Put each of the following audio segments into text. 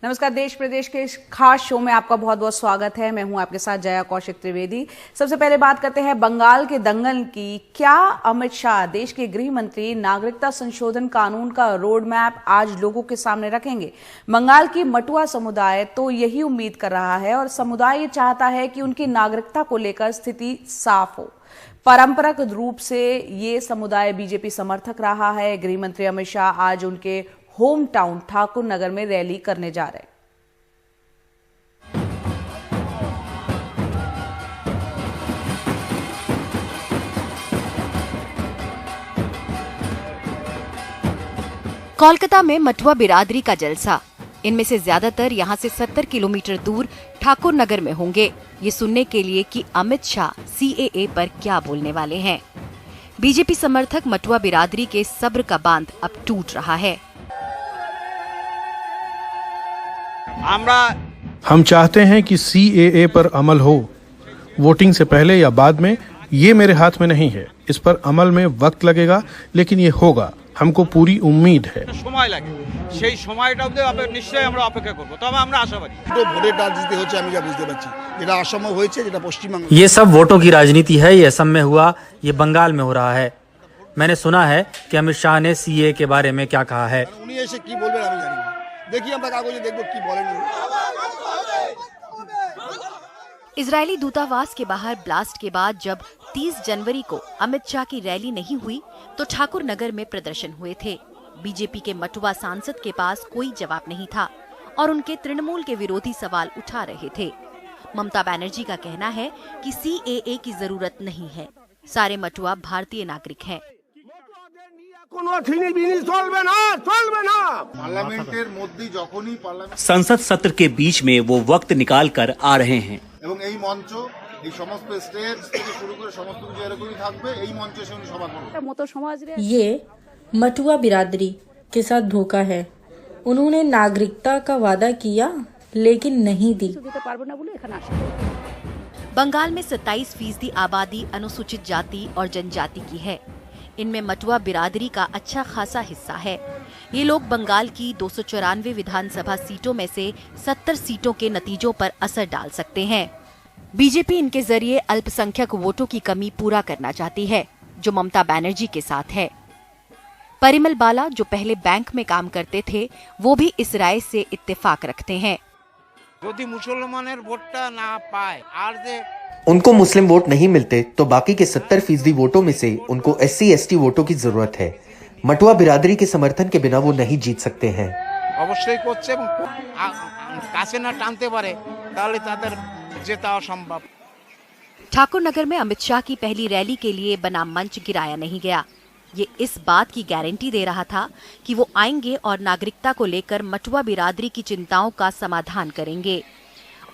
नमस्कार। देश प्रदेश के इस खास शो में आपका बहुत बहुत स्वागत है। मैं हूं आपके साथ जया कौशिक त्रिवेदी। सबसे पहले बात करते हैं बंगाल के दंगल की। क्या अमित शाह, देश के गृह मंत्री, नागरिकता संशोधन कानून का रोड मैप आज लोगों के सामने रखेंगे? बंगाल की मटुआ समुदाय तो यही उम्मीद कर रहा है और समुदाय ये चाहता है कि उनकी नागरिकता को लेकर स्थिति साफ हो। परंपरागत रूप से ये समुदाय बीजेपी समर्थक रहा है। गृह मंत्री अमित शाह आज उनके होम टाउन ठाकुर नगर में रैली करने जा रहे हैं। कोलकाता में मटुआ बिरादरी का जलसा। इनमें से ज्यादातर यहां से 70 किलोमीटर दूर ठाकुर नगर में होंगे, ये सुनने के लिए कि अमित शाह सीएए पर क्या बोलने वाले हैं। बीजेपी समर्थक मटुआ बिरादरी के सब्र का बांध अब टूट रहा है। हम चाहते हैं कि सीएए पर अमल हो, वोटिंग से पहले या बाद में, ये मेरे हाथ में नहीं है। इस पर अमल में वक्त लगेगा, लेकिन ये होगा, हमको पूरी उम्मीद है। समय लगे সেই সময়টা অবধি নিশ্চয়ই আমরা অপেক্ষা করব, তবে আমরা আশাবাদী। तो ভোটের রাজনীতি হচ্ছে, আমি যা বুঝতে পারছি, যেটা असम হয়েছে, যেটা পশ্চিমবঙ্গ। ये सब वोटों की राजनीति है। ये असम में हुआ, ये बंगाल में हो रहा है। मैंने सुना है कि अमित शाह ने सीए के बारे में क्या कहा है। উনি এসে কি বলবেন আমি জানি না। দেখি আমরা কাগজে দেখব কি বলেন। इजरायली दूतावास के बाहर ब्लास्ट के बाद जब 30 जनवरी को अमित शाह की रैली नहीं हुई तो ठाकुर नगर में प्रदर्शन हुए थे। बीजेपी के मटुआ सांसद के पास कोई जवाब नहीं था और उनके तृणमूल के विरोधी सवाल उठा रहे थे। ममता बनर्जी का कहना है कि सीएए की जरूरत नहीं है, सारे मटुआ भारतीय नागरिक हैं। संसद सत्र के बीच में वो वक्त निकाल कर आ रहे हैं। ये मटुआ बिरादरी के साथ धोखा है। उन्होंने नागरिकता का वादा किया लेकिन नहीं दी। बंगाल में 27% आबादी अनुसूचित जाति और जनजाति की है। इनमें मटुआ बिरादरी का अच्छा खासा हिस्सा है। ये लोग बंगाल की 294 विधानसभा सीटों में से 70 सीटों के नतीजों पर असर डाल सकते हैं। बीजेपी इनके जरिए अल्पसंख्यक वोटों की कमी पूरा करना चाहती है, जो ममता बनर्जी के साथ है। परिमल बाला, जो पहले बैंक में काम करते थे, वो भी इस राय से इत्तेफाक रखते हैं। उनको मुस्लिम वोट नहीं मिलते तो बाकी के 70% वोटों में से उनको SC/ST वोटों की जरूरत है। मटुआ बिरादरी के समर्थन के बिना वो नहीं जीत सकते हैं। ठाकुर नगर में अमित शाह की पहली रैली के लिए बना मंच गिराया नहीं गया। ये इस बात की गारंटी दे रहा था कि वो आएंगे और नागरिकता को लेकर मटुआ बिरादरी की चिंताओं का समाधान करेंगे।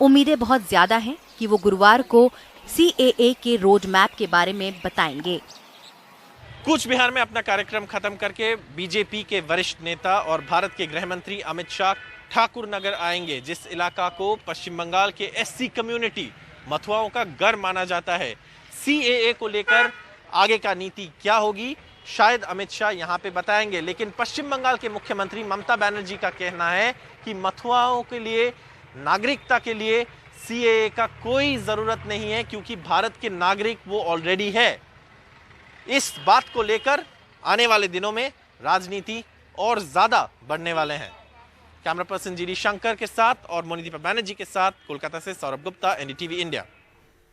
उम्मीदें बहुत ज्यादा हैं कि वो गुरुवार को सीएए के रोड मैप के बारे में बताएंगे। कूच बिहार में अपना कार्यक्रम खत्म करके बीजेपी के वरिष्ठ नेता और भारत के गृह मंत्री अमित शाह ठाकुर नगर आएंगे, जिस इलाका को पश्चिम बंगाल के SC कम्युनिटी मथुआओं का घर माना जाता है। सीएए को लेकर आगे का नीति क्या होगी, शायद अमित शाह यहां पे बताएंगे, लेकिन पश्चिम बंगाल के मुख्यमंत्री ममता बनर्जी का कहना है कि मथुआओं के लिए, नागरिकता के लिए सीएए का कोई जरूरत नहीं है, क्योंकि भारत के नागरिक वो ऑलरेडी है। इस बात को लेकर आने वाले दिनों में राजनीति और ज्यादा बढ़ने वाले हैं। कैमरा पर्सन जीडी शंकर के साथ और मोनिदीपा बनर्जी के साथ कोलकाता से सौरभ गुप्ता, NDTV इंडिया।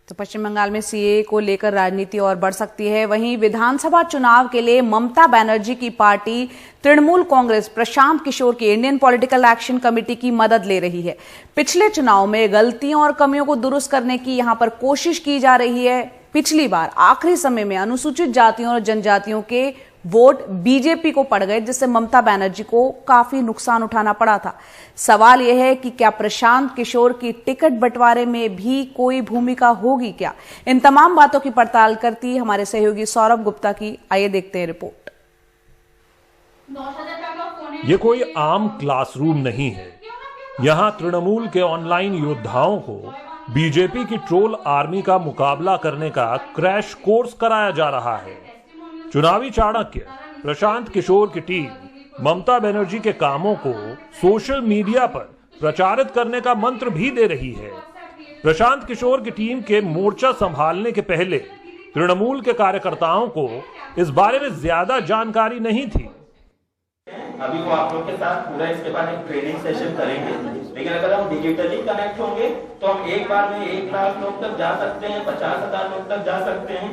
तो पश्चिम बंगाल में सीएए को लेकर राजनीति और बढ़ सकती है। वहीं विधानसभा चुनाव के लिए ममता बनर्जी की पार्टी तृणमूल कांग्रेस प्रशांत किशोर की इंडियन पॉलिटिकल एक्शन कमेटी की मदद ले रही है। पिछले चुनाव में गलतियों और कमियों को दुरुस्त करने की यहां पर कोशिश की जा रही है। पिछली बार आखिरी समय में अनुसूचित जातियों और जनजातियों के वोट बीजेपी को पड़ गए, जिससे ममता बनर्जी को काफी नुकसान उठाना पड़ा था। सवाल यह है कि क्या प्रशांत किशोर की टिकट बंटवारे में भी कोई भूमिका होगी क्या? इन तमाम बातों की पड़ताल करती हमारे सहयोगी सौरभ गुप्ता की, आइए देखते हैं रिपोर्ट। ये कोई आम क्लासरूम नहीं है। यहाँ तृणमूल के ऑनलाइन योद्धाओं को बीजेपी की ट्रोल आर्मी का मुकाबला करने का क्रैश कोर्स कराया जा रहा है। चुनावी चाणक्य प्रशांत किशोर की टीम ममता बनर्जी के कामों को सोशल मीडिया पर प्रचारित करने का मंत्र भी दे रही है। प्रशांत किशोर की टीम के मोर्चा संभालने के पहले तृणमूल के कार्यकर्ताओं को इस बारे में ज्यादा जानकारी नहीं थी। अभी वो आप लोग के साथ पूरा इसके बाद एक ट्रेनिंग सेशन करेंगे, लेकिन अगर हम डिजिटली कनेक्ट होंगे तो हम एक बार में 1 लाख लोग तक जा सकते हैं, 50,000 लोग तक जा सकते हैं।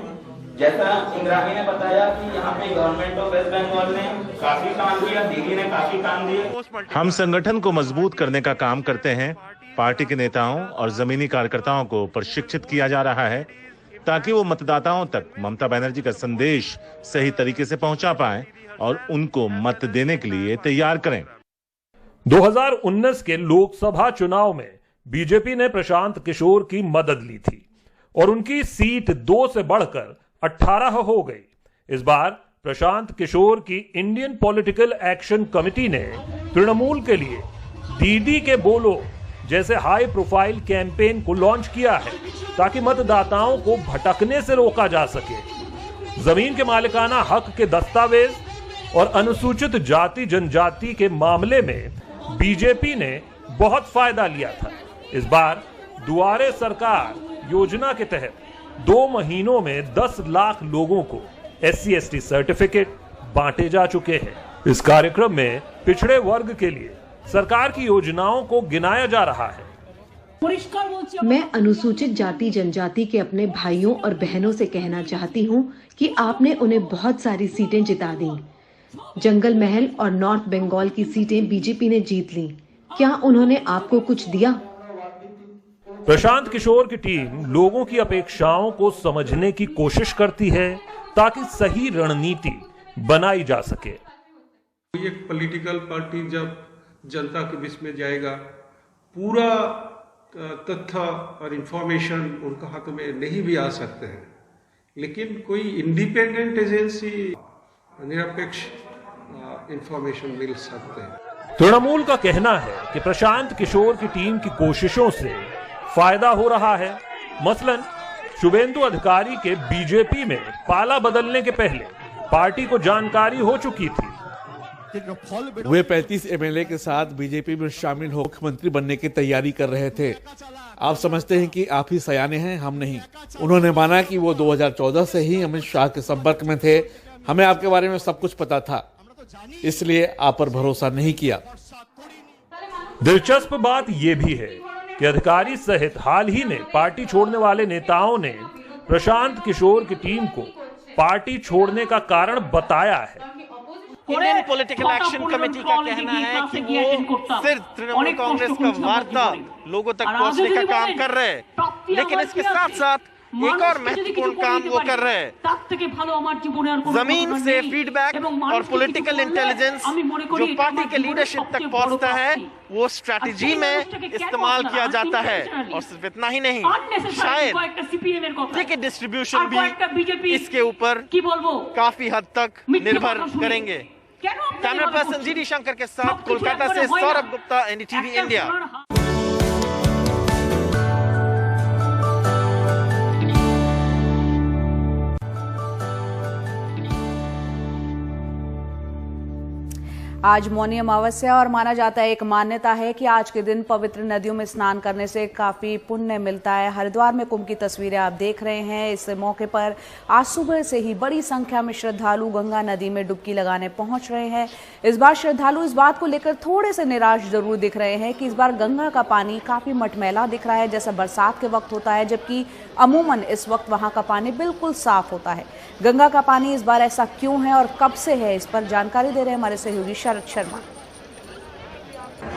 जैसा इंद्राणी ने बताया कि यहाँ पे गवर्नमेंट ऑफ वेस्ट बंगाल ने काफी काम किया, दिल्ली ने काफी काम दिए। हम संगठन को मजबूत करने का काम करते हैं। पार्टी के नेताओं और जमीनी कार्यकर्ताओं को प्रशिक्षित किया जा रहा है ताकि वो मतदाताओं तक ममता बनर्जी का संदेश सही तरीके से पहुंचा पाएं और उनको मत देने के लिए तैयार करें। 2019 के लोकसभा चुनाव में बीजेपी ने प्रशांत किशोर की मदद ली थी और उनकी सीट 2 से बढ़कर 18 हो गई। इस बार प्रशांत किशोर की इंडियन पॉलिटिकल एक्शन कमेटी ने तृणमूल के लिए दीदी के बोलो जैसे हाई प्रोफाइल कैंपेन को लॉन्च किया है ताकि मतदाताओं को भटकने से रोका जा सके। जमीन के मालिकाना हक के दस्तावेज और अनुसूचित जाति जनजाति के मामले में बीजेपी ने बहुत फायदा लिया था। इस बार दुआरे सरकार योजना के तहत 2 महीनों में 10 लाख लोगों को SC/ST सर्टिफिकेट बांटे जा चुके हैं। इस कार्यक्रम में पिछड़े वर्ग के लिए सरकार की योजनाओं को गिनाया जा रहा है। मैं अनुसूचित जाति जनजाति के अपने भाइयों और बहनों से कहना चाहती हूं कि आपने उन्हें बहुत सारी सीटें जिता दी। जंगल महल और नॉर्थ बंगाल की सीटें बीजेपी ने जीत ली। क्या उन्होंने आपको कुछ दिया? प्रशांत किशोर की टीम लोगों की अपेक्षाओं को समझने की कोशिश करती है ताकि सही रणनीति बनाई जा सके। एक पॉलिटिकल पार्टी जब जनता के बीच में जाएगा, पूरा तथ्य और इंफॉर्मेशन उनके हाथ में नहीं भी आ सकते हैं, लेकिन कोई इंडिपेंडेंट एजेंसी निरपेक्ष इंफॉर्मेशन मिल सकते हैं। तृणमूल का कहना है कि प्रशांत किशोर की टीम की कोशिशों से फायदा हो रहा है। मसलन शुभेंदु अधिकारी के बीजेपी में पाला बदलने के पहले पार्टी को जानकारी हो चुकी थी। वे 35 MLA के साथ बीजेपी में शामिल हो मुख्यमंत्री बनने की तैयारी कर रहे थे। आप समझते हैं कि आप ही सयाने हैं, हम नहीं। उन्होंने माना कि वो 2014 से ही अमित शाह के संपर्क में थे। हमें आपके बारे में सब कुछ पता था, इसलिए आप पर भरोसा नहीं किया। दिलचस्प बात यह भी है कि अधिकारी सहित हाल ही में पार्टी छोड़ने वाले नेताओं ने प्रशांत किशोर की टीम को पार्टी छोड़ने का कारण बताया है। इंडियन पॉलिटिकल एक्शन कमेटी का कहना है कि वो सिर्फ तृणमूल कांग्रेस का वार्ता लोगों तक पहुंचने का काम कर रहे हैं, लेकिन इसके साथ साथ एक और महत्वपूर्ण काम वो कर रहे हैं। जमीन से फीडबैक और पॉलिटिकल इंटेलिजेंस जो पार्टी के लीडरशिप तक पहुंचता है, वो स्ट्रैटेजी में इस्तेमाल किया जाता है। और सिर्फ इतना ही नहीं, शायद टिकट डिस्ट्रीब्यूशन भी इसके ऊपर काफी हद तक निर्भर करेंगे। कैमरा पर्सन GD शंकर के साथ कोलकाता से सौरभ गुप्ता, NDTV इंडिया। आज मौनी अमावस्या और माना जाता है, एक मान्यता है कि आज के दिन पवित्र नदियों में स्नान करने से काफी पुण्य मिलता है। हरिद्वार में कुंभ की तस्वीरें आप देख रहे हैं। इस मौके पर आज सुबह से ही बड़ी संख्या में श्रद्धालु गंगा नदी में डुबकी लगाने पहुंच रहे हैं। इस बार श्रद्धालु इस बात को लेकर थोड़े से निराश जरूर दिख रहे हैं कि इस बार गंगा का पानी काफी मटमैला दिख रहा है, जैसा बरसात के वक्त होता है, जबकि अमूमन इस वक्त वहां का पानी बिल्कुल साफ होता है। गंगा का पानी इस बार ऐसा क्यों है और कब से है, इस पर जानकारी दे रहे हैं हमारे सहयोगी शरद शर्मा।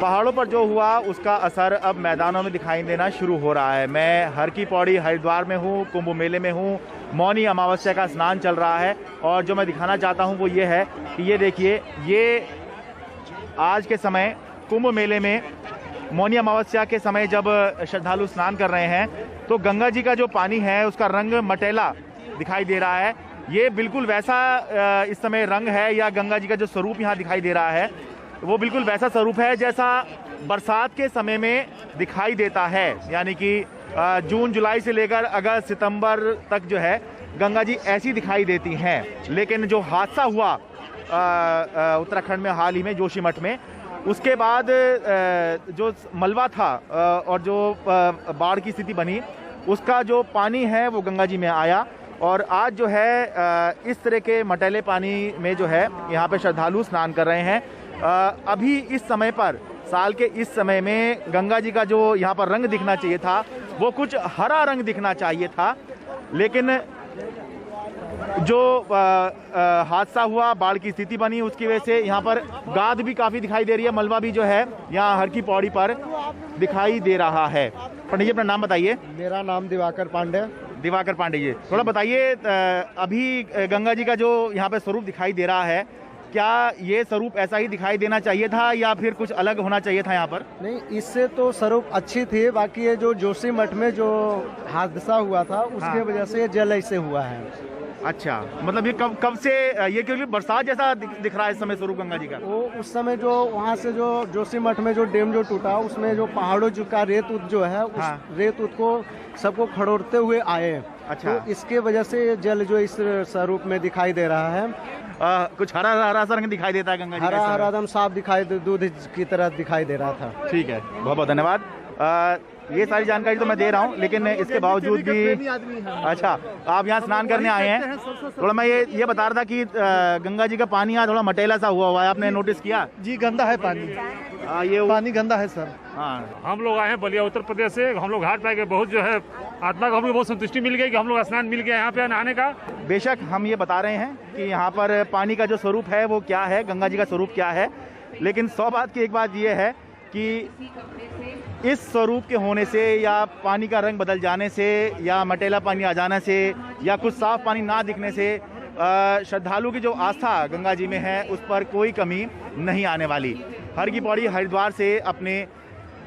पहाड़ों पर जो हुआ उसका असर अब मैदानों में दिखाई देना शुरू हो रहा है। मैं हर की पौड़ी हरिद्वार में हूँ, कुंभ मेले में हूँ। मौनी अमावस्या का स्नान चल रहा है और जो मैं दिखाना चाहता हूँ वो ये है कि ये देखिए, ये आज के समय कुंभ मेले में मौनी अमावस्या के समय जब श्रद्धालु स्नान कर रहे हैं तो गंगा जी का जो पानी है उसका रंग मटेला दिखाई दे रहा है। ये बिल्कुल वैसा इस समय रंग है, या गंगा जी का जो स्वरूप यहाँ दिखाई दे रहा है वो बिल्कुल वैसा स्वरूप है जैसा बरसात के समय में दिखाई देता है। यानी कि जून जुलाई से लेकर अगस्त सितंबर तक जो है गंगा जी ऐसी दिखाई देती हैं। लेकिन जो हादसा हुआ उत्तराखंड में हाल ही में जोशीमठ में, उसके बाद जो मलबा था और जो बाढ़ की स्थिति बनी, उसका जो पानी है वो गंगा जी में आया और आज जो है इस तरह के मटैले पानी में जो है यहाँ पे श्रद्धालु स्नान कर रहे हैं। अभी इस समय पर, साल के इस समय में गंगा जी का जो यहाँ पर रंग दिखना चाहिए था वो कुछ हरा रंग दिखना चाहिए था, लेकिन जो हादसा हुआ, बाढ़ की स्थिति बनी, उसकी वजह से यहाँ पर गाद भी काफ़ी दिखाई दे रही है, मलबा भी जो है यहाँ हर की पौड़ी पर दिखाई दे रहा है। पंडित जी अपना नाम बताइए। मेरा नाम दिवाकर पांडे। दिवाकर पांडे जी, थोड़ा बताइए, अभी गंगा जी का जो यहाँ पे स्वरूप दिखाई दे रहा है, क्या ये स्वरूप ऐसा ही दिखाई देना चाहिए था या फिर कुछ अलग होना चाहिए था यहाँ पर? नहीं, इससे तो स्वरूप अच्छी थी, बाकी ये जो जोशी मठ में जो हादसा हुआ था उसके वजह से ये जल ऐसे हुआ है। अच्छा, मतलब ये कब से ये, क्योंकि बरसात जैसा दिख रहा है इस समय स्वरूप गंगा जी का? वो उस समय जो वहाँ से जो जोशी मठ में जो डैम जो टूटा, उसमें जो पहाड़ों का रेत उत जो है, उस रेत उत को सबको खड़ोड़ते हुए आए। अच्छा, तो इसके वजह से जल जो इस स्वरूप में दिखाई दे रहा है। कुछ हरा हरा सा रंग दिखाई देता है गंगा जी का? हरा एकदम साफ दिखाई, दूध की तरह दिखाई दे रहा था। ठीक है, बहुत बहुत धन्यवाद। ये सारी जानकारी तो मैं दे रहा हूँ, लेकिन इसके बावजूद भी, अच्छा, आप यहाँ स्नान करने आए हैं, थोड़ा मैं ये बता रहा था कि गंगा जी का पानी यहाँ थोड़ा मटेला सा हुआ है, आपने नोटिस किया? जी, गंदा है पानी। ये पानी गंदा है सर। हाँ, हम लोग आए हैं बलिया उत्तर प्रदेश से, हम लोग घाट पाए बहुत जो है आत्मा को हम लोग बहुत संतुष्टि मिल गई कि हम लोग स्नान मिल गया यहाँ पे नहाने का। बेशक हम ये बता रहे हैं कि यहाँ पर पानी का जो स्वरूप है वो क्या है, गंगा जी का स्वरूप क्या है, लेकिन 100 बात की एक बात ये है कि इस स्वरूप के होने से या पानी का रंग बदल जाने से या मटेला पानी आ जाने से या कुछ साफ पानी ना दिखने से श्रद्धालु की जो आस्था गंगा जी में है उस पर कोई कमी नहीं आने वाली। हर की पौड़ी हरिद्वार से अपने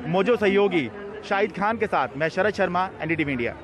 मोजो सहयोगी शाहिद खान के साथ मैं शरद शर्मा, NDTV इंडिया।